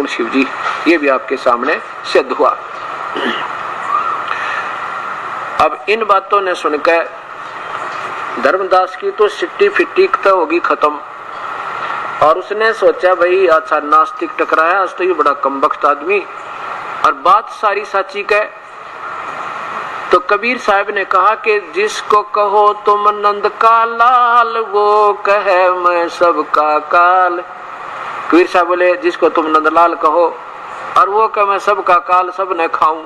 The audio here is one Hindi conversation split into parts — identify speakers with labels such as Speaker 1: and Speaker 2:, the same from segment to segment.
Speaker 1: निर्गुण शिव जी, ये भी आपके सामने सिद्ध हुआ। अब इन बातों ने सुनकर धर्मदास की तो सिट्टी फिट्टी तो होगी खत्म, और उसने सोचा भाई अच्छा नास्तिक टकराया, आज तो ये बड़ा कमबख्त आदमी, और बात सारी सच्ची कह। तो कबीर साहब ने कहा कि जिसको कहो तुम नंद का लाल, वो कहे मैं सबका काल। कबीर साहब बोले जिसको तुम नंदलाल कहो और वो कहे मैं सबका काल, सब न खाऊं।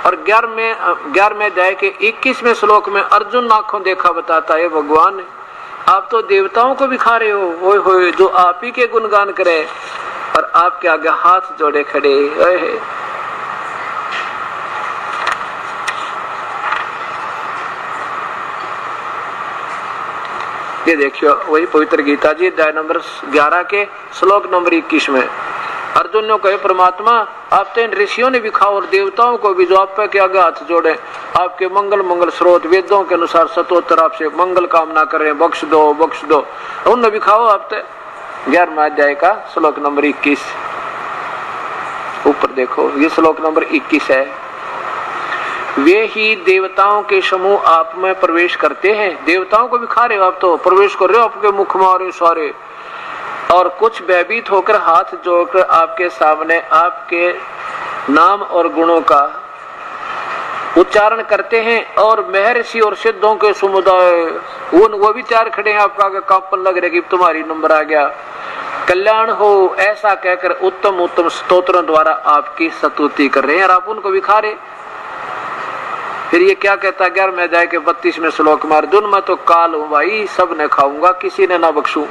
Speaker 1: और 11वें अध्याय के 21वें श्लोक में अर्जुन आंखों देखा बताता है, भगवान आप तो देवताओं को भी खा रहे हो, ओए होए, जो आप ही के गुणगान करे और आपके आगे हाथ जोड़े खड़े। ओए ये देखियो वही पवित्र गीता जी अध्याय नंबर 11 के श्लोक नंबर 21 में अर्जुन ने कहे परमात्मा आप तो इन ऋषियों ने भी खाओ और देवताओं को भी, जो आप पे के आगे हाथ जोड़े, आपके मंगल स्रोत वेदों के अनुसार सतोत्तर आपसे मंगल कामना कर रहे हैं, बख्श दो, उन्हें भी खाओ आप तो। 11वां अध्याय का श्लोक नंबर 21 ऊपर देखो, ये श्लोक नंबर 21 है। वे ही देवताओं के समूह आप में प्रवेश करते हैं, देवताओं को भी खा रहे हो आप, तो प्रवेश कर रहे हो आपके मुख मारे सारे, और कुछ भयभीत होकर हाथ जोड़कर आपके सामने आपके नाम और गुणों का उच्चारण करते हैं, और महर्षि और सिद्धों के समुदाय वो भी तैयार खड़े हैं आपका आगे, कांपन लग रहा है कि तुम्हारी नंबर आ गया, कल्याण हो, ऐसा कहकर उत्तम स्तोत्रों द्वारा आपकी स्तुति कर रहे हैं, और आप उनको भी खा रहे। फिर ये क्या कहता है 11वें अध्याय के 32वें श्लोक में, अर्जुन मैं तो काल हूं भाई, सब ने खाऊंगा, किसी ने ना बख्शूं।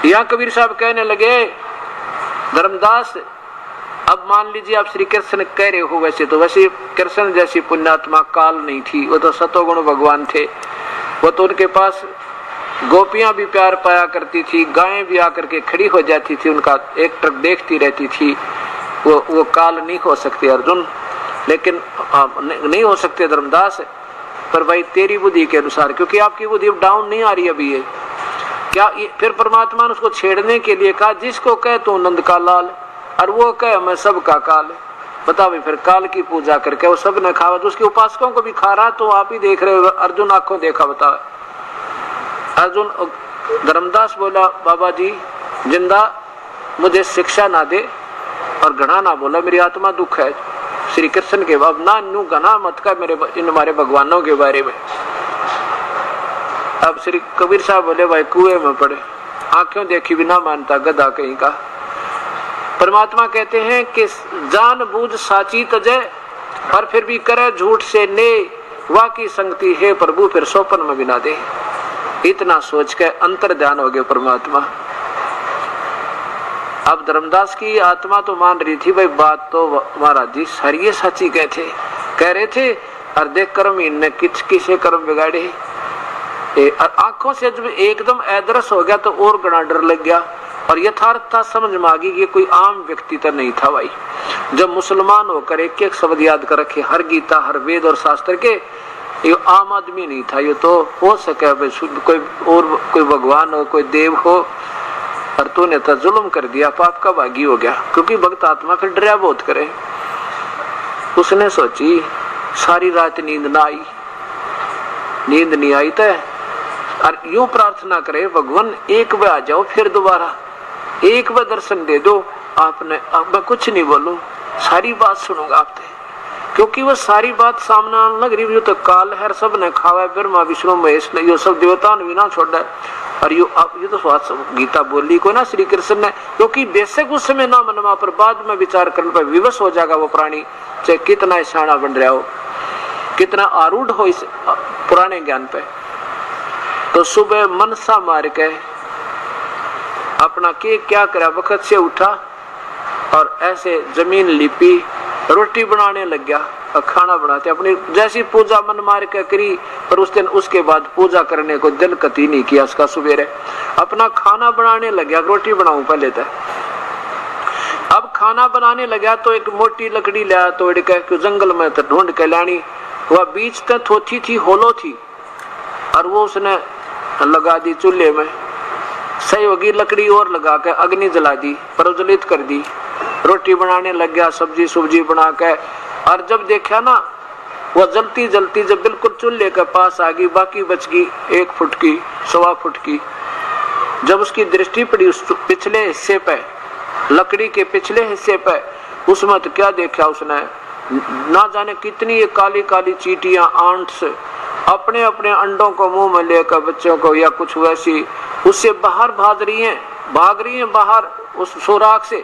Speaker 1: यहाँ कबीर साहब कहने लगे धर्मदास अब मान लीजिए आप श्री कृष्ण कह रहे हो, वैसे कृष्ण जैसी पुण्यात्मा काल नहीं थी, वो तो सतोगुण भगवान थे, वो तो उनके पास गोपियां भी प्यार पाया करती थी, गायें भी आकर के खड़ी हो जाती थी, उनका एक टक देखती रहती थी, वो काल नहीं हो सकते अर्जुन, लेकिन नहीं हो सकते धर्मदास, पर भाई तेरी बुद्धि के अनुसार, क्योंकि आपकी बुद्धि डाउन नहीं आ रही अभी ये क्या। फिर परमात्मा ने उसको छेड़ने के लिए कहा जिसको कहे तू नंद का लाल और वो कहे मैं सबका काल। बता भाई फिर काल की पूजा करके वो सब ने खावा, तो उसके उपासकों को भी खा रहा, तो आप ही देख रहे हो, अर्जुन आंखों देखा। बता अर्जुन, धर्मदास बोला बाबा जी जिंदा मुझे शिक्षा ना दे और घना ना बोला, मेरी आत्मा दुख है श्री कृष्ण के बाब ना नू घना मत का मेरे इन हमारे भगवानों के बारे में। अब श्री कबीर साहब बोले भाई कुएं में पड़े, आंखों देखी भी ना मानता गधा कहीं का। परमात्मा कहते हैं कि जान बूझ साची तजय और फिर भी करे झूठ से ने, वाकी संगति है प्रभु फिर सोपन में भी ना दे। इतना सोच के अंतर ध्यान हो गया परमात्मा। अब धर्मदास की आत्मा तो मान रही थी भाई बात तो महाराज जी सारी सच्ची कह रहे थे, और देख कर्म इनने किसे कर्म बिगाड़े। और आंखों से जब एकदम अदृश्य हो गया तो और गणा डर लग गया, और यथार्थता समझ में आ गई कि कोई आम व्यक्ति तो नहीं था भाई। जब मुसलमान होकर एक एक शब्द याद कर रखे, हर गीता हर वेद और शास्त्र के, ये आम आदमी नहीं था, ये तो हो सके भाई शुद्ध कोई भगवान हो, कोई देव हो, और तूने तो जुल्म कर दिया, पाप का भागी हो गया। क्योंकि भक्त आत्मा फिर डरा बहुत करे। उसने सोची सारी रात नींद ना आई, नींद नहीं आई तो और यूं प्रार्थना करे भगवान एक बार आ जाओ, फिर दोबारा एक बार दर्शन दे दो। आपने अब मैं कुछ नहीं बोलूं, सारी बात सुनूंगा आपसे, क्योंकि वो सारी बात सामने आने लग रही। तो काल है सब ने खावा, ब्रह्मा विष्णु महेश ने, यो सब देवता ने भी ना छोड़ा। और ये तो गीता बोली को ना श्री कृष्ण ने, क्योंकि बेशक उस समय ना मनमा पर बाद में विचार करने पर विवश हो जाएगा वो प्राणी, चाहे कितना शाना बन रहा हो, कितना आरूढ़ हो इस पुराने ज्ञान पे। तो सुबह मनसा मार के अपना क्या करा, वक्त से उठा और ऐसे जमीन लिपी, रोटी बनाने लग गया और खाना बनाते अपनी जैसी पूजा मन मार के करी। पर उस दिन उसके बाद पूजा करने को दिल कती नहीं किया उसका। सवेरे अपना खाना बनाने लग गया, रोटी बनाऊं पहले तो। अब खाना बनाने लगा तो एक मोटी लकड़ी लिया तोड़ के जंगल में ढूंढ के लानी, वह बीच तक थोथी थी, होलो थी, और वो उसने लगा दी चूल्हे में। सही होगी लकड़ी और लगा के अग्नि जला दी, प्रज्वलित कर दी। रोटी बनाने लग गया, सब्जी सुब्जी बना के। और जब देखा ना वो जलती जलती जब बिल्कुल चूल्हे के पास आ गई, बाकी बच गई 1 फुट की 1.25 फुट की। जब उसकी दृष्टि पड़ी उस पिछले हिस्से पे, लकड़ी के पिछले हिस्से पे, उसमें तो क्या देखा उसने, ना जाने कितनी ये काली काली चींटियां आंट्स अपने अपने अंडों को मुंह में लेकर बच्चों को या कुछ वैसी उससे बाहर भाग रही हैं बाहर उस सुराख से।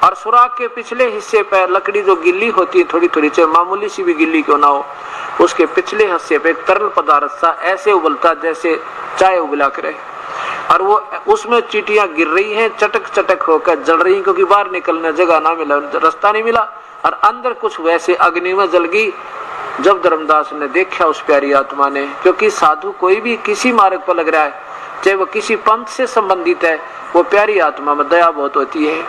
Speaker 1: और सुराख के पिछले हिस्से पे लकड़ी जो गिल्ली होती है थोड़ी थोड़ी, चाहे मामूली सी भी गिल्ली क्यों ना हो, उसके पिछले हिस्से पे एक तरल पदार्थ सा ऐसे उबलता जैसे चाय उबला करे। और वो उसमें चींटियां गिर रही हैं, चटक चटक होकर जल रही, क्योंकि बाहर निकलने जगह ना मिला, रास्ता नहीं मिला। और अंदर कुछ वैसे अग्नि में जल गई। जब धर्मदास ने देखा उस प्यारी आत्मा ने, क्योंकि साधु कोई भी किसी मार्ग पर लग रहा है, चाहे वो किसी पंथ से संबंधित है, वो प्यारी आत्मा में दया बहुत होती है,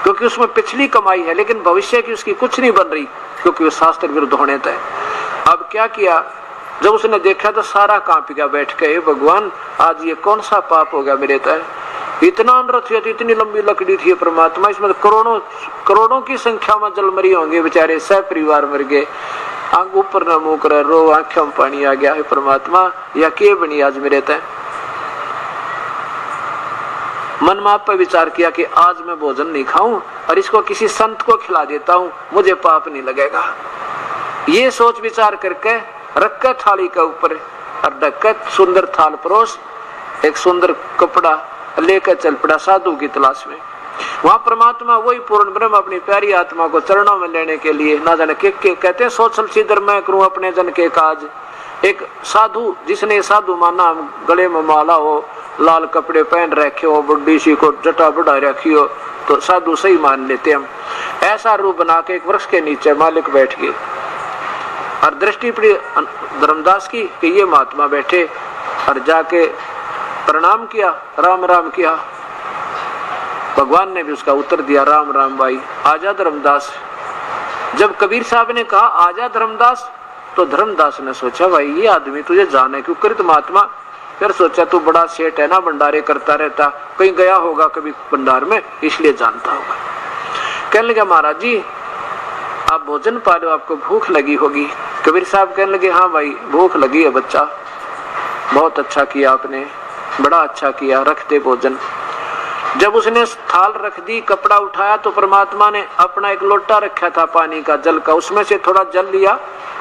Speaker 1: क्योंकि उसमें पिछली कमाई है, लेकिन भविष्य की उसकी कुछ नहीं बन रही, क्योंकि वो शास्त्र विरुद्ध होने तय। अब क्या किया, जब उसने देखा तो सारा कांप गया, बैठ के भगवान आज ये कौन सा पाप हो गया मेरे तय। इतना अनर्थ हुआ, इतनी लंबी लकड़ी थी परमात्मा, इसमें करोड़ों करोड़ों की संख्या में जल मरी होंगे बेचारे, सह परिवार मर गए। आंख ऊपर न मुंह कर रो, आंखों में पानी आ गया, है परमात्मा या के बनी आज मेरे तय। मन में आप पर विचार किया कि आज मैं भोजन नहीं खाऊं और इसको किसी संत को खिला देता हूं, मुझे पाप नहीं लगेगा। ये सोच विचार करके रख कर थाली के ऊपर और ढक कर सुंदर थाल परोस, एक सुंदर कपड़ा लेकर चल पड़ा साधु की तलाश में। वहां परमात्मा वही पूर्ण ब्रह्म अपनी प्यारी आत्मा को चरणों में लेने के लिए ना जाने के कहते हैं सोचल सीधर मैं करूं अपने जन के काज। एक साधु जिसने साधु माना, गले में माला हो, लाल कपड़े पहन रखे हो, बुढ़ी सी को जटा बढ़ा रखी हो, तो साधु सही मान लेते हम। ऐसा रूप बना के एक वृक्ष के नीचे मालिक बैठ गए और दृष्टि पड़ी धर्मदास की कि ये महात्मा बैठे, और जाके प्रणाम किया, राम राम किया। भगवान ने भी उसका उत्तर दिया, राम राम भाई, आजा धर्मदास। जब कबीर साहब ने कहा आजा धर्मदास, तो धर्मदास ने सोचा भाई ये आदमी तुझे जाने क्यों कृत महात्मा। फिर सोचा तू बड़ा सेठ है ना, भंडारे करता रहता, कहीं गया होगा कभी भंडार में, इसलिए जानता होगा। कहने लगा महाराज जी आप भोजन पा लो, आपको भूख लगी होगी। कबीर साहब कहने लगे हाँ भाई भूख लगी है बच्चा, बहुत अच्छा किया आपने, बड़ा अच्छा किया, रख दे भोजन। जब उसने थाल रख दी, कपड़ा उठाया, तो परमात्मा ने अपना एक लोटा रखा था पानी का, जल का, उसमें से थोड़ा जल लिया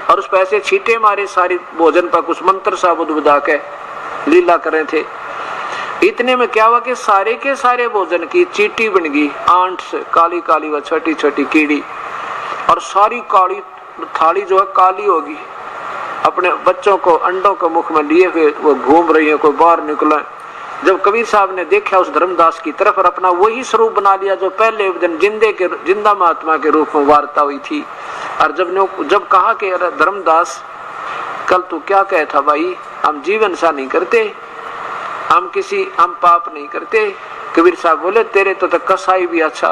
Speaker 1: और उस पर ऐसे छींटे मारे सारी भोजन पर, कुछ मंत्र सा बुदबुदा के लीला कर रहे थे। इतने में क्या हुआ कि सारे के सारे भोजन की चींटी बन गई, आंट्स काली काली व छोटी छोटी कीड़ी, और सारी काली थाली जो है काली होगी। अपने बच्चों को अंडों को मुख में लिए हुए वो घूम रही है, कोई बाहर निकला। जब कबीर साहब ने देखा उस धर्मदास की तरफ और अपना वही स्वरूप बना लिया जो पहले दिन जिंदा महात्मा के रूप में वार्ता हुई थी, और जब कहा कि धर्मदास कल तू क्या कहे था भाई, हम जीवन सा नहीं करते, हम पाप नहीं करते। कबीर साहब बोले तेरे तो कसाई भी अच्छा,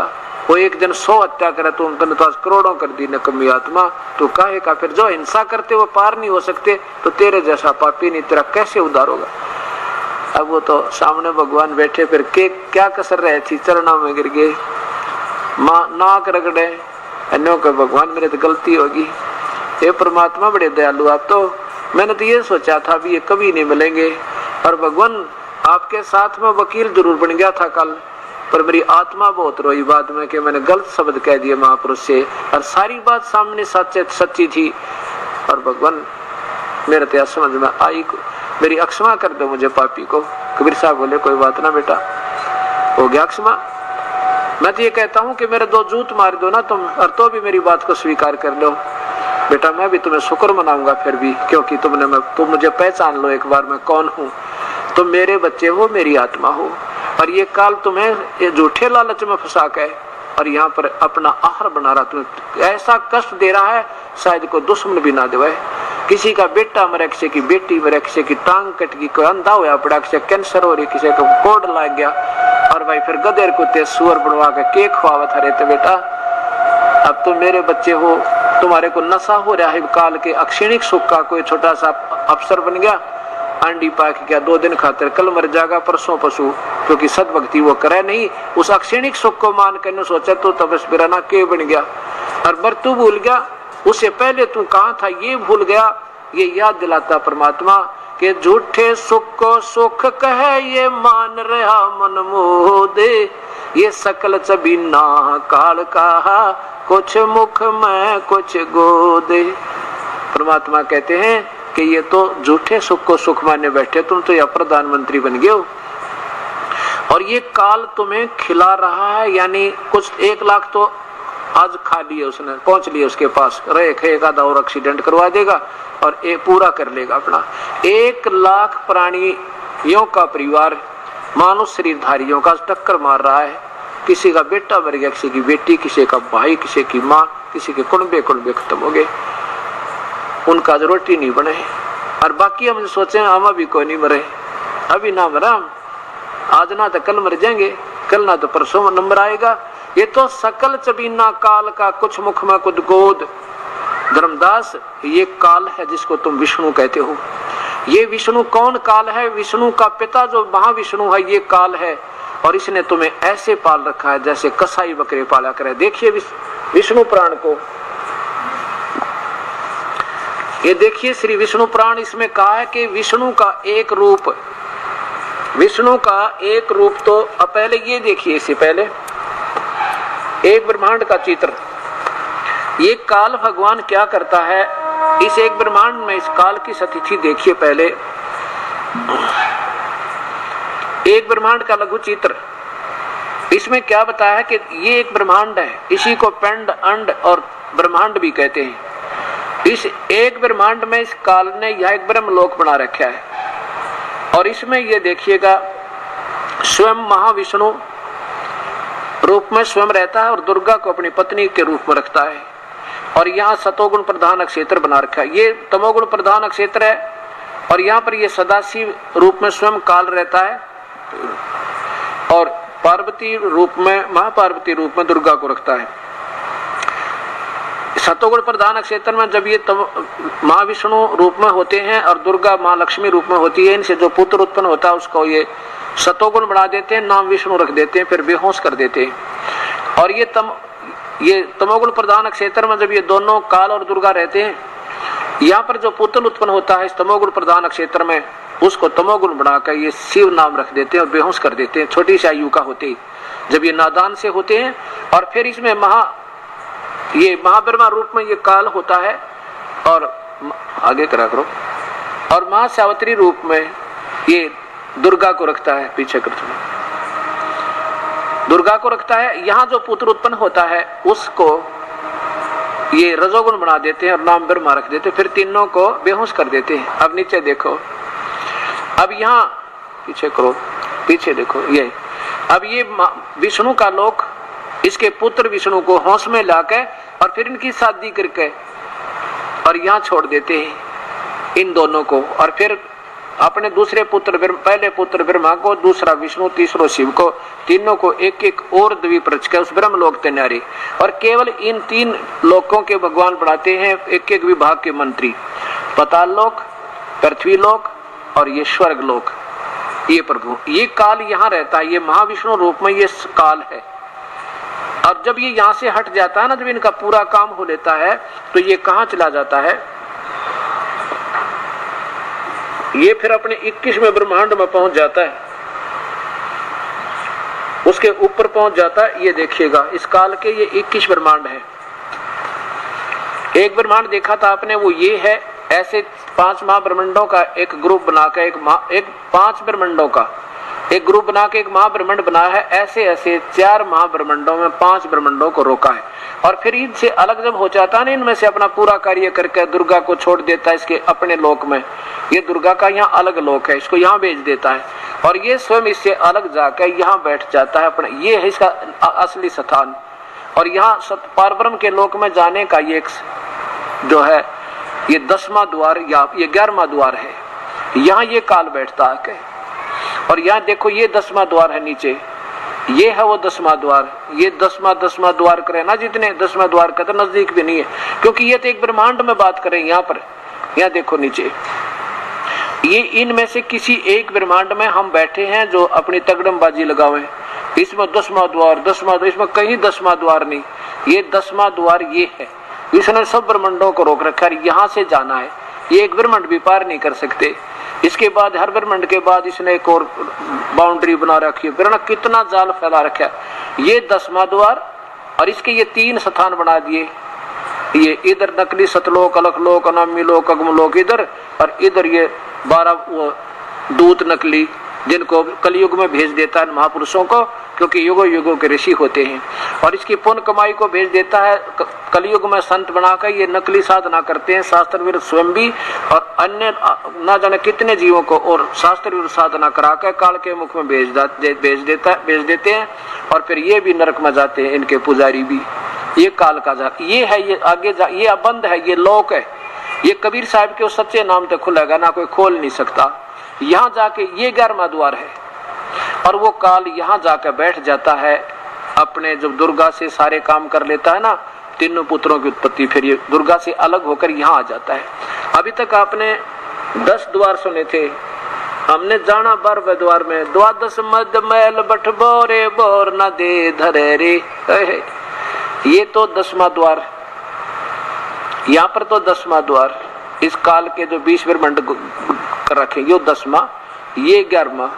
Speaker 1: वो एक दिन 100 हत्या करे तो उनने तो आज करोड़ों कर दी नकमी आत्मा, तो काहे का फिर जो हिंसा करते वो पार नहीं हो सकते, तो तेरे जैसा पापी नहीं तेरा कैसे उद्धार होगा। अब वो तो सामने भगवान बैठे, फिर के क्या कसर रहे थी, चरणों में गिर गए, नाक रगड़े, अन्यों को भगवान मेरे तो गलती होगी, ये परमात्मा बड़े दयालु आप तो, मैंने तो ये सोचा था भी ये कभी नहीं मिलेंगे, और भगवान आपके साथ में वकील जरूर बन गया था कल, पर मेरी आत्मा बहुत रोई बाद में कि मैंने गलत शब्द कह दिए महापुरुष से, और सारी बात सामने सच्ची थी, और भगवान मेरे तो समझ में आई, मेरी अक्षमा कर दो मुझे पापी को। कबीर साहब बोले कोई बात ना बेटा, हो गया अक्षमा। मैं तो ये कहता हूँ कि मेरे 2 जूत मार दो ना तुम, और तो भी मेरी बात को स्वीकार कर लो बेटा, मैं भी तुम्हें शुक्र मनाऊंगा फिर भी, क्योंकि तुम मुझे पहचान लो एक बार मैं कौन हूँ। तुम मेरे बच्चे हो, मेरी आत्मा हो, और ये काल तुम्हें ये झूठे लालच में फंसा के और यहाँ पर अपना आहार बना रहा, तुम्हें ऐसा कष्ट दे रहा है शायद कोई दुश्मन भी ना देवे। किसी का बेटा मरे, किसी की बेटी मरे, किसी की टांग कट गई, कोई अंधा हुआ पड़ा, किसी कैंसर हो रही, किसी को कोड लग गया, और भाई फिर गधेर कुत्ते सुअर बनवा के केक खुआवत हरे। तो बेटा अब तुम मेरे बच्चे हो, तुम्हारे को नशा हो रहा है काल के अक्षणिक सुख का, कोई छोटा सा अफसर बन गया अंडी पाक क्या 2 दिन खातिर, कल मर जाएगा परसों पशु, क्योंकि सदभक्ति वो करे नहीं। उस अक्षणिक सुख को मान कर सोचा तो तबस बिराना के बन गया, और मृत्यु भूल गया। उससे पहले तू कहाँ था ये भूल गया। ये याद दिलाता परमात्मा के झूठे सुख को सुख कहे ये मान रहा मन मोह दे, ये सकल चबीना काल का कुछ मुख में कुछ गोदे। परमात्मा कहते हैं कि ये तो झूठे सुख को सुख मानने बैठे, तुम तो यह प्रधानमंत्री बन गए हो, और ये काल तुम्हें खिला रहा है। यानी कुछ 1 लाख तो आज खा लिए उसने, पहुंच लिए उसके पास, रहेगा और एक्सीडेंट करवा देगा और ये पूरा कर लेगा अपना। 1 लाख प्राणियों का परिवार मानुष शरीरधारियों का टक्कर मार रहा है। किसी का बेटा मर गया, किसी की बेटी, किसी का भाई, किसी की माँ, किसी के कुनबे खत्म हो गए, उनका रोटी नहीं बने। और बाकी हम सोचे हम अभी कोई नहीं मरे, अभी ना मरा हम, आज ना तो कल मर जाएंगे, कल ना तो परसों नंबर आएगा। ये तो सकल चबीना काल का कुछ मुख में कुछ गोद। धर्मदास, ये काल है जिसको तुम विष्णु कहते हो। ये विष्णु कौन काल है? विष्णु का पिता जो महाविष्णु है ये काल है, और इसने तुम्हें ऐसे पाल रखा है जैसे कसाई बकरे पाला करे। देखिए विष्णु पुराण को, ये देखिए श्री विष्णु पुराण, इसमें कहा है कि विष्णु का एक रूप, विष्णु का एक रूप। तो अब पहले ये देखिए, इससे पहले एक ब्रह्मांड का चित्र। ये काल भगवान क्या करता है इस एक ब्रह्मांड में, इस काल की स्थिति देखिए। पहले एक ब्रह्मांड का लघु चित्र, इसमें क्या बताया है कि ये एक ब्रह्मांड है, इसी को पिंड, अंड और ब्रह्मांड भी कहते हैं। इस एक ब्रह्मांड में इस काल ने यह एक ब्रह्मलोक बना रखा है, और इसमें ये देखिएगा स्वयं महाविष्णु रूप में स्वयं रहता है और दुर्गा को अपनी पत्नी के रूप में रखता है। और यहाँ सतोगुण प्रधान क्षेत्र बना रखा है, ये तमोगुण प्रधान क्षेत्र है, और यहाँ पर ये सदाशिव रूप में स्वयं काल रहता है, और पार्वती रूप में, महापार्वती रूप में दुर्गा को रखता है। सतोगुण प्रधान क्षेत्र में जब ये महाविष्णु रूप में होते हैं और दुर्गा माँ लक्ष्मी रूप में होती है, इनसे जो पुत्र उत्पन्न होता है उसको ये सतोगुण बना देते हैं, नाम विष्णु रख देते हैं, फिर बेहोश कर देते हैं। और ये तमोगुण प्रधान क्षेत्र में जब ये दोनों काल और दुर्गा रहते हैं, यहाँ पर जो पुत्र उत्पन्न होता है इस तमोगुण प्रधान क्षेत्र में, उसको तमोगुण बनाकर ये शिव नाम रख देते हैं और बेहोश कर देते हैं, छोटी सी आयु का होते ही, जब ये नादान से होते हैं। और फिर इसमें ये महाब्रह्मा रूप में ये काल होता है, और आगे करा करो, और महासावित्री रूप में ये दुर्गा को रखता है, पीछे कर दुर्गा को रखता है। यहाँ जो पुत्र उत्पन्न होता है उसको ये रजोगुण बना देते हैं और नाम ब्रह्मा रख देते हैं, फिर तीनों को बेहोश कर देते हैं। अब नीचे देखो, अब यहाँ पीछे करो, पीछे देखो, ये अब ये विष्णु का लोक, इसके पुत्र विष्णु को होश में लाकर और फिर इनकी शादी करके और यहाँ छोड़ देते हैं इन दोनों को, और फिर अपने दूसरे पुत्र, पहले पुत्र ब्रह्मा को, दूसरा विष्णु, तीसरो शिव को, तीनों को एक एक और द्वीप रच के उस ब्रह्मलोक तैयारी। और केवल इन 3 लोकों के भगवान बनाते हैं एक एक विभाग के मंत्री, पाताल लोक, पृथ्वी लोक और ये स्वर्ग लोक। ये प्रभु, ये काल यहाँ रहता है, ये महाविष्णु रूप में ये काल है। और जब ये यहाँ से हट जाता है ना, जब इनका पूरा काम हो लेता है, तो ये कहाँ चला जाता है? ये फिर अपने 21वें ब्रह्मांड में पहुंच जाता है, उसके ऊपर पहुंच जाता है। ये देखिएगा इस काल के ये 21 ब्रह्मांड है। एक ब्रह्मांड देखा था आपने, वो ये है। ऐसे 5 महाब्रह्मांडों का एक ग्रुप बनाकर एक 5 ब्रह्मांडों का एक ग्रुप बना के एक महाब्रह्मांड बनाया है। ऐसे ऐसे 4 महाब्रह्मांडों में 5 ब्रह्मांडों को रोका है, और फिर इनसे अलग जब हो जाता है ना, इनमें से अपना पूरा कार्य करके दुर्गा को छोड़ देता है इसके अपने लोक में। ये दुर्गा का यहाँ अलग लोक है, इसको यहाँ भेज देता है, और ये स्वयं इससे अलग जाकर यहाँ बैठ जाता है अपने। ये है इसका असली स्थान। और यहाँ पारब्रह्म के लोक में जाने का ये जो है ये 10वां द्वार या ये 11वां द्वार है। यहाँ ये काल बैठता है, और यहाँ देखो ये 10वां द्वार है नीचे, ये है वो 10वां द्वार। ये 10वां द्वार करे ना, जितने 10वां द्वार का तो नजदीक भी नहीं है, क्योंकि ये तो एक ब्रह्मांड में बात करें। यहाँ पर यहाँ देखो नीचे, ये इनमें से किसी एक ब्रह्मांड में हम बैठे हैं जो अपनी तगड़मबाजी लगावे, इसमें 10वां द्वार, इसमें कहीं 10वां द्वार नहीं, ये 10वां द्वार ये है। इसने सब ब्रह्मांडों को रोक रखा है, यहाँ से जाना है, ये एक ब्रह्मांड भी पार नहीं कर सकते। इसके बाद हर ब्रह्मांड के बाद इसने एक और बाउंड्री बना रखी है, फिर कितना जाल फैला रखा है। ये 10वां द्वार और इसके ये 3 स्थान बना दिए, ये इधर नकली सतलोक, अलखलोक, अनामी लोक, अगमलोक इधर, और इधर ये 12 वो दूत नकली जिनको कलयुग में भेज देता है महापुरुषों को, क्योंकि युगों युगों के ऋषि होते हैं। और इसकी पुण्य कमाई को भेज देता है कलयुग में संत बनाकर, ये नकली साधना करते हैं शास्त्र विरुद्ध स्वयं भी, और अन्य ना जाने कितने जीवों को और शास्त्र विरुद्ध साधना कराकर काल के मुख में भेज देते हैं, और फिर ये भी नरक में जाते हैं, इनके पुजारी भी। ये काल का जा, ये है, ये आगे जा, ये बंद है, ये लोक है, ये कबीर साहब के उस सच्चे नाम तक खुलेगा ना, कोई खोल नहीं सकता। यहाँ जाके ये 11वां द्वार है, और वो काल यहाँ जाकर बैठ जाता है अपने, जब दुर्गा से सारे काम कर लेता है ना, तीनों पुत्रों की उत्पत्ति, फिर ये दुर्गा से अलग होकर यहाँ आ जाता है। अभी तक आपने 10 द्वार सुने थे, हमने जाना 12वें द्वार में, 12 मद मैल बठ बोरे बोर न दे धरे रे, ये तो 10वां द्वार, यहाँ पर तो 10वां द्वार, इस काल के जो 20 ब्रह्मांड कर रखे, ये 10वां, ये 11वां,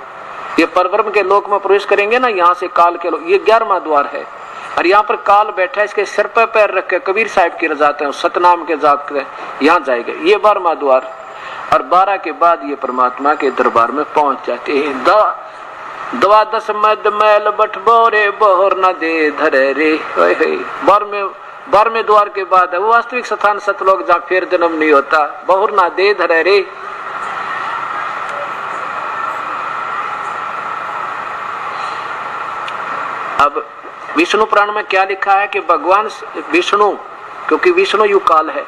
Speaker 1: ये परब्रह्म के लोक में प्रवेश करेंगे ना, यहाँ से काल के लोक, ये 11वां द्वार है। और यहाँ पर काल बैठा है, इसके सिर पर पैर रख के कबीर साहब की रजाते हैं, सतनाम के जाप के यहाँ जाएगा, ये 12वां द्वार। और 12 के बाद ये परमात्मा के दरबार में पहुंच जाते हैं। 12 मद मैल बठ बोरे बोर न दे धरे रे, 12वें द्वार के बाद है वो वास्तविक स्थान सतलोक, जहाँ फिर जन्म नहीं होता, बहुर ना दे धरे रे। अब विष्णु पुराण में क्या लिखा है कि भगवान विष्णु, क्योंकि विष्णु युग काल है,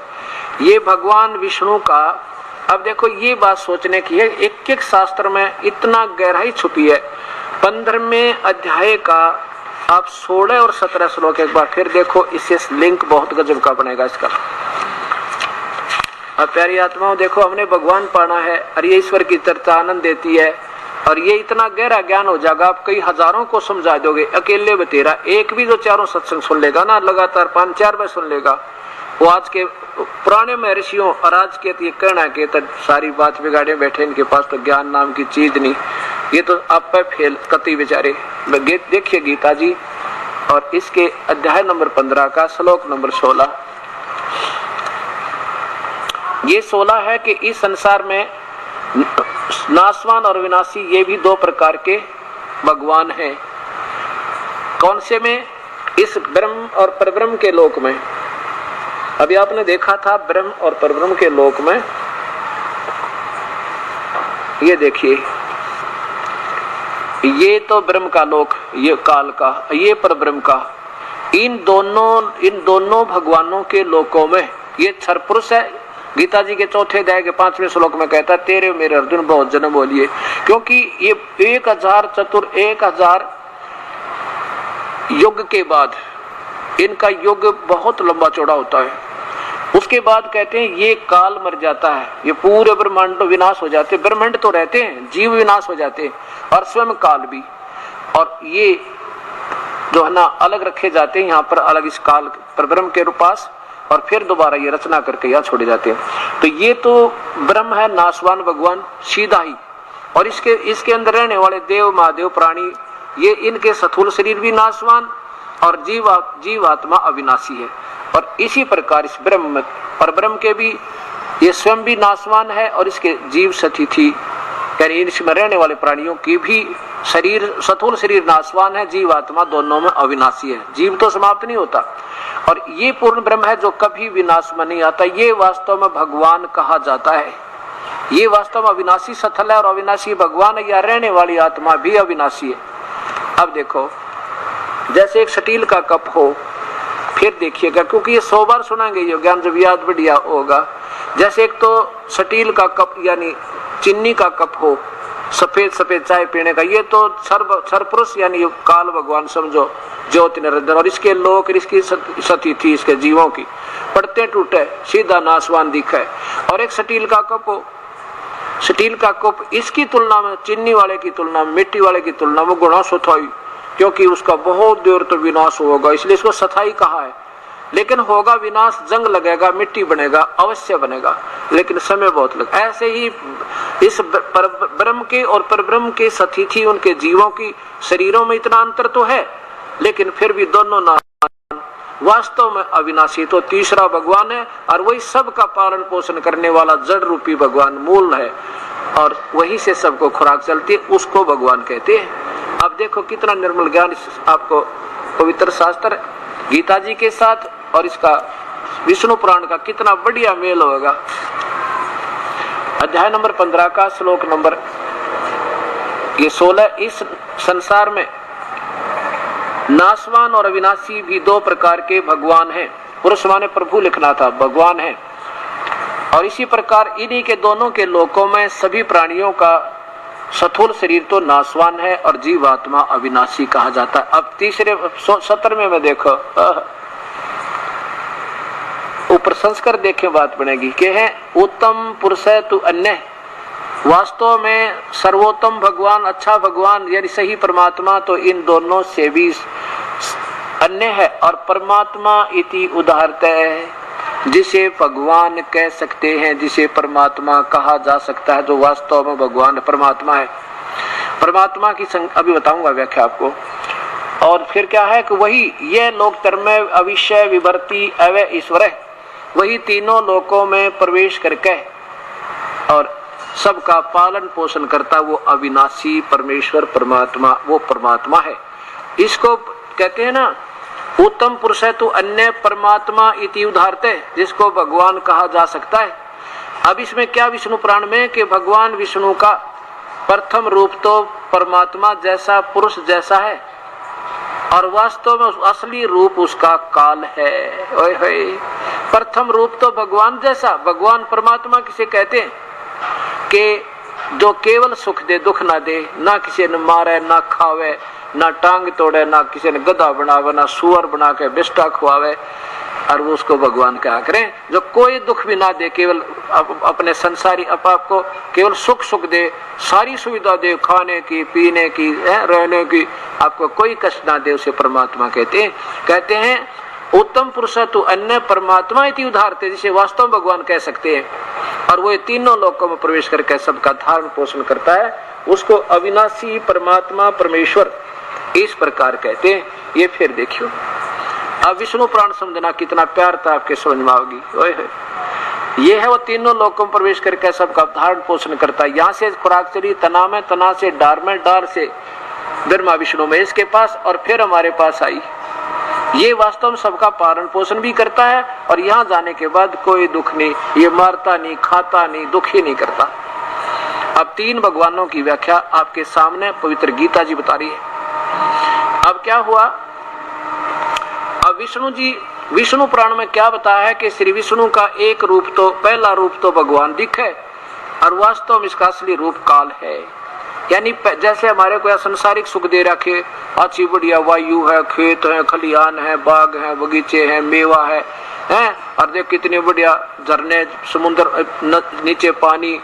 Speaker 1: ये भगवान विष्णु का, अब देखो ये बात सोचने की है, एक एक शास्त्र में इतना गहराई छुपी है। 15वें अध्याय का आप 16 और 17 श्लोक एक बार फिर देखो, इससे लिंक बहुत गजब का बनेगा इसका। अब प्यारी आत्माओं देखो, हमने भगवान पाना है और ये ईश्वर की चर्चा आनंद देती है, और ये इतना गहरा ज्ञान हो जाएगा, आप कई हजारों को समझा दोगे। अकेले बतेरा एक भी जो चारों सत्संग सुन लेगा ना, लगातार 5-4 बार सुन लेगा, वो आज के पुराने महर्षियों और आज के ये कहना के तो सारी बात बिगाड़े बैठे, इनके पास तो ज्ञान नाम की चीज नहीं, ये तो आप पे फेल कति बेचारे। देखिए गीता जी और इसके अध्याय नंबर 15 का श्लोक नंबर 16, ये 16 है कि इस संसार में नाशवान और विनाशी ये भी 2 प्रकार के भगवान हैं। कौन से में? इस ब्रह्म और परब्रह्म के लोक में। अभी आपने देखा था ब्रह्म और परब्रह्म के लोक में, ये देखिए, ये तो ब्रह्म का लोक, ये काल का, ये परब्रह्म का। इन दोनों भगवानों के लोकों में ये क्षर पुरुष है। गीता जी के 4थे अध्याय के 5वें श्लोक में कहता है, तेरे मेरे अर्जुन बहुत जन्म बोलिए, क्योंकि ये 1000 युग के बाद इनका युग बहुत लंबा चौड़ा होता है। उसके बाद कहते हैं ये काल मर जाता है, ये पूरे ब्रह्मांड विनाश हो जाते, ब्रह्मांड तो रहते हैं, जीव विनाश हो जाते हैं, और स्वयं काल भी, और ये जो है ना अलग रखे जाते हैं यहाँ पर, अलग इस काल परब्रह्म के पास, और फिर दोबारा ये रचना करके यहाँ छोड़े जाते हैं। तो ये तो ब्रह्म है, नाशवान भगवान सीधा ही, और इसके अंदर रहने वाले देव महादेव प्राणी, ये इनके स्थूल शरीर भी नाशवान और जीवात्मा अविनाशी है। और इसी प्रकार इस ब्रह्म और ब्रह्म के भी ये स्वयं भी नाशवान है, और इसके जीव सतिथि यानी इसमें रहने वाले प्राणियों की भी शरीर, स्थूल शरीर नाशवान है, जीवात्मा दोनों में अविनाशी है, जीव तो समाप्त नहीं होता। और ये पूर्ण ब्रह्म है जो कभी विनाश में नहीं आता, ये वास्तव में भगवान कहा जाता है। ये वास्तव में अविनाशी स्थल है और अविनाशी भगवान है, या रहने वाली आत्मा भी अविनाशी है। अब देखो, जैसे एक स्टील का कप हो, फिर देखिएगा, क्योंकि ये 100 बार सुनाएंगे ये ज्ञान, जब याद बढ़िया होगा। जैसे एक तो स्टील का कप यानी चीनी का कप हो, सफेद सफेद चाय पीने का, ये तो सर्वपुरुष यानी काल भगवान समझो, ज्योति निरंजन, और इसके लोक, इसकी सती थी इसके जीवों की, पड़ते टूटे सीधा नाशवान दिखा है। और एक स्टील का कप हो, स्टील का कप इसकी तुलना में, चीनी वाले की तुलना में, मिट्टी वाले की तुलना में गुना सथाई, क्योंकि उसका बहुत देर तो विनाश होगा, इसलिए इसको सथाई कहा है। लेकिन होगा विनाश, जंग लगेगा, मिट्टी बनेगा, अवश्य बनेगा, लेकिन समय बहुत लगा। ऐसे ही इस ब्रह्म के और परब्रह्म के सतिथि उनके जीवों की शरीरों में इतना अंतर तो है, लेकिन फिर भी दोनों नाम वास्तव में अविनाशी तो तीसरा भगवान है, और वही सबका पालन पोषण करने वाला जड़ रूपी भगवान मूल है, और वही से सबको खुराक चलती है, उसको भगवान कहते हैं। अब देखो कितना निर्मल ज्ञान आपको पवित्र शास्त्र गीता जी के साथ और इसका विष्णु पुराण का कितना बढ़िया मेल होगा। अध्याय नंबर 15 का श्लोक नंबर 16, इस संसार में नाशवान और अविनाशी भी दो प्रकार के भगवान हैं। पुरुष माने प्रभु लिखना था, भगवान है। और इसी प्रकार इन्हीं के दोनों के लोकों में सभी प्राणियों का स्थूल शरीर तो नाशवान है और जीवात्मा अविनाशी कहा जाता है। अब तीसरे 17 में देखो, ऊपर संस्कार देखे बात बनेगी कि है उत्तम पुरुष है तू अन्य। वास्तव में सर्वोत्तम भगवान, अच्छा भगवान यानी सही परमात्मा तो इन दोनों से भी अन्य है। और परमात्मा इति उदाहरत है, जिसे भगवान कह सकते हैं, जिसे परमात्मा कहा जा सकता है, जो वास्तव में भगवान परमात्मा है। परमात्मा की अभी बताऊंगा व्याख्या आपको। और फिर क्या है कि वही ये लोक तरमय अविषय विभर्ति अवय ईश्वर है, वही तीनों लोकों में प्रवेश करके और सबका पालन पोषण करता, वो अविनाशी परमेश्वर परमात्मा, वो परमात्मा है। इसको कहते हैं ना उत्तम पुरुष है तो अन्य परमात्मा इति उदाहरते, जिसको भगवान कहा जा सकता है। अब इसमें क्या विष्णु पुराण में कि भगवान विष्णु का प्रथम रूप तो परमात्मा जैसा, पुरुष जैसा है, और वास्तव में असली रूप उसका काल है। ओए होए, प्रथम रूप तो भगवान जैसा। भगवान परमात्मा किसे कहते हैं कि जो केवल सुख दे, दुख ना दे, ना किसी ने मारे, ना खावे, ना टांग तोड़े, ना किसी ने गधा बनावे, ना सुअर बना के बिस्टा खुआवे, और वो उसको भगवान कहा करें। जो कोई दुख भी ना दे, केवल अपने संसारी आपको केवल सुख सुख दे, सारी सुविधा दे, खाने की, पीने की, रहने की, आपको कोई कष्ट ना दे, उसे परमात्मा कहते हैं। उत्तम पुरुष तो अन्य परमात्मा इति उदाहरते, जिसे वास्तव भगवान कह सकते हैं, और वो तीनों लोकों में प्रवेश करके सबका धारण पोषण करता है, उसको अविनाशी परमात्मा परमेश्वर इस प्रकार कहते हैं। ये फिर देखियो, अब विष्णु पुराण समझना कितना प्यार था आपके समझ में आओगी। ये है वो तीनों लोकों में प्रवेश करके सबका धारण पोषण करता है। यहाँ से खुराक चली तना में, तना से डार में, डार से ब्रह्मा विष्णु में इसके पास, और फिर हमारे पास आई। ये वास्तव में सबका पालन पोषण भी करता है, और यहाँ जाने के बाद कोई दुख नहीं, ये मारता नहीं, खाता नहीं, दुखी नहीं करता। अब तीन भगवानों की व्याख्या आपके सामने पवित्र गीता जी बता रही है। अब क्या हुआ, अब विष्णु पुराण में क्या बताया है कि श्री विष्णु का एक रूप तो, पहला रूप तो भगवान दिखे, और वास्तव में इसका असली रूप काल है। यानी जैसे हमारे को संसारिक सुख दे रखे, अच्छी बढ़िया वायु है, खेत है, खलिहान है, बाग है, बगीचे हैं, मेवा है, और देख कितने बढ़िया झरने, समुद्र नीचे पानी,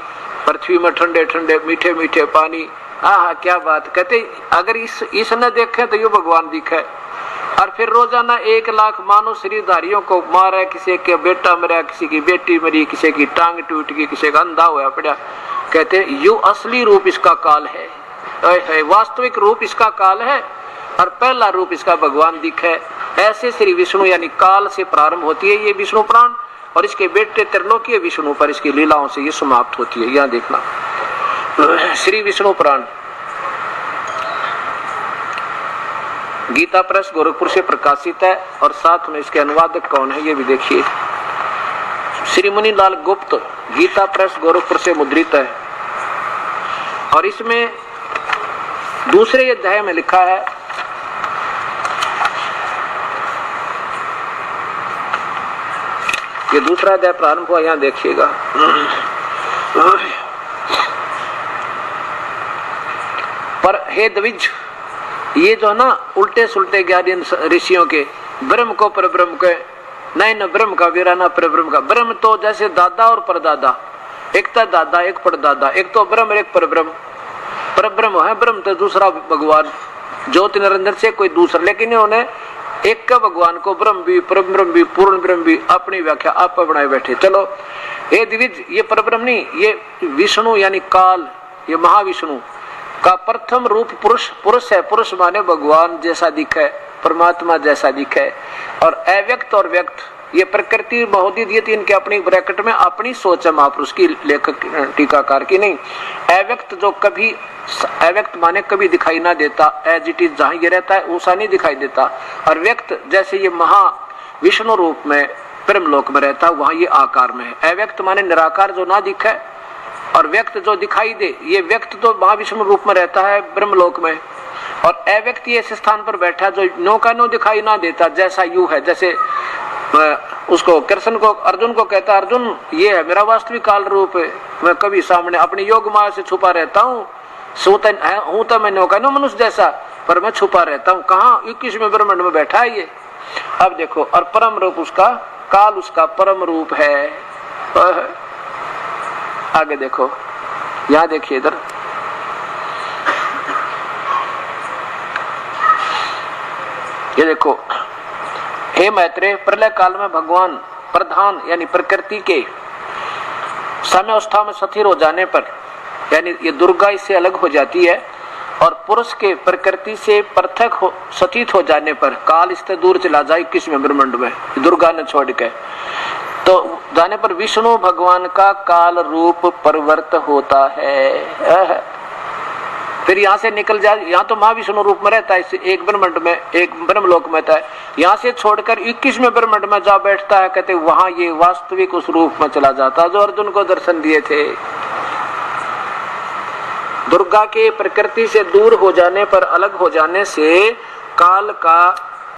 Speaker 1: पृथ्वी में ठंडे ठंडे मीठे मीठे पानी। हाँ, क्या बात कहते, अगर इस न देखे तो ये भगवान दिखे। और फिर रोजाना 1 लाख मानव शरीरधारियों को मारे, किसी के बेटा मरा, किसी की बेटी मरी, किसी की टांग टूट गई, किसी का अंधा हुआ पड़ा। कहते हैं यू असली रूप इसका काल है, वास्तविक रूप इसका काल है, और पहला रूप इसका भगवान दिखे। ऐसे श्री विष्णु यानी काल से प्रारंभ होती है ये विष्णु पुराण, और इसके बेटे त्रिलोकीय विष्णु पर इसकी लीलाओं से ये समाप्त होती है। यहाँ देखना श्री विष्णु पुराण गीता प्रेस गोरखपुर से प्रकाशित है, और साथ में इसके अनुवादक कौन है ये भी देखिए। श्री मुनीलाल गुप्त, गीता प्रेस गोरखपुर से मुद्रित है, और इसमें दूसरे अध्याय में लिखा है, ये दूसरा अध्याय प्रारंभ हुआ, यहाँ देखिएगा। पर हे द्विज, ये जो है ना उल्टे सुल्टे ज्ञानी ऋषियों के, ब्रह्म को परब्रह्म के, नहीं न ब्रह्म का वीरा न परब्रह्म का। ब्रह्म तो जैसे दादा और परदादा, एक तो दादा एक परदादा, एक तो ब्रह्म एक परब्रह्म। परब्रह्म है ब्रह्म तो दूसरा भगवान, ज्योति निरंजन से कोई दूसरा, लेकिन इन्होंने एक का भगवान को ब्रह्म भी परब्रह्म भी पूर्ण ब्रह्म भी अपनी व्याख्या आप बनाए बैठे। चलो ये द्विज, ये परब्रह्म नहीं, ये विष्णु यानी काल, ये महाविष्णु का प्रथम रूप पुरुष। पुरुष है, पुरुष माने भगवान जैसा दिखे, परमात्मा जैसा दिखे। और अव्यक्त और व्यक्त ये प्रकृति महोदय दिए तीन के अपनी ब्रैकेट में अपनी सोच है महापुरुष की, लेखक टीकाकार की नहीं। अव्यक्त जो कभी, अव्यक्त माने कभी दिखाई ना देता, एज इट इज जहां ये रहता है वैसा नहीं दिखाई देता। और व्यक्त जैसे ये महा विष्णु रूप में ब्रह्मलोक में रहता है वहां ये आकार में है। अव्यक्त माने निराकार जो ना दिखे, और व्यक्त जो दिखाई दे। ये व्यक्त तो महाविष्णु रूप में रहता है ब्रह्मलोक में, और अव्यक्त ऐसे स्थान पर बैठा जो नो का नो दिखाई ना देता, जैसा यू है। जैसे उसको कृष्ण को अर्जुन को कहता, अर्जुन ये है मेरा वास्तविक काल रूप है, मैं कभी सामने अपनी योग माया से छुपा रहता हूँ, हूं तो मैं नो का नो मनुष्य जैसा, पर मैं छुपा रहता हूँ। कहाँ 21वें ब्रह्मांड में बैठा है ये। अब देखो, और परम रूप उसका, काल उसका परम रूप है। आगे देखो, यहां देखिए इधर, ये देखो, हे मैत्रेय, प्रलय काल में भगवान प्रधान यानी प्रकृति के साम्यावस्था में स्थिर हो जाने पर, यानी ये दुर्गा इससे अलग हो जाती है, और पुरुष के प्रकृति से पृथक हो सतीत हो जाने पर काल इससे दूर चला जाए 21वें ब्रह्मांड में, दुर्गा ने छोड़ के, तो जाने पर विष्णु भगवान का काल रूप परिवर्त होता है। फिर यहाँ से निकल जाए, यहाँ तो महाविष्णु रूप में रहता है, इस एक ब्रह्मांड में, एक ब्रह्मलोक में था, यहाँ से छोड़कर 21वें ब्रह्मांड में जा बैठता है। कहते वहां ये वास्तविक उस रूप में चला जाता जो अर्जुन को दर्शन दिए थे। दुर्गा के प्रकृति से दूर हो जाने पर, अलग हो जाने से काल का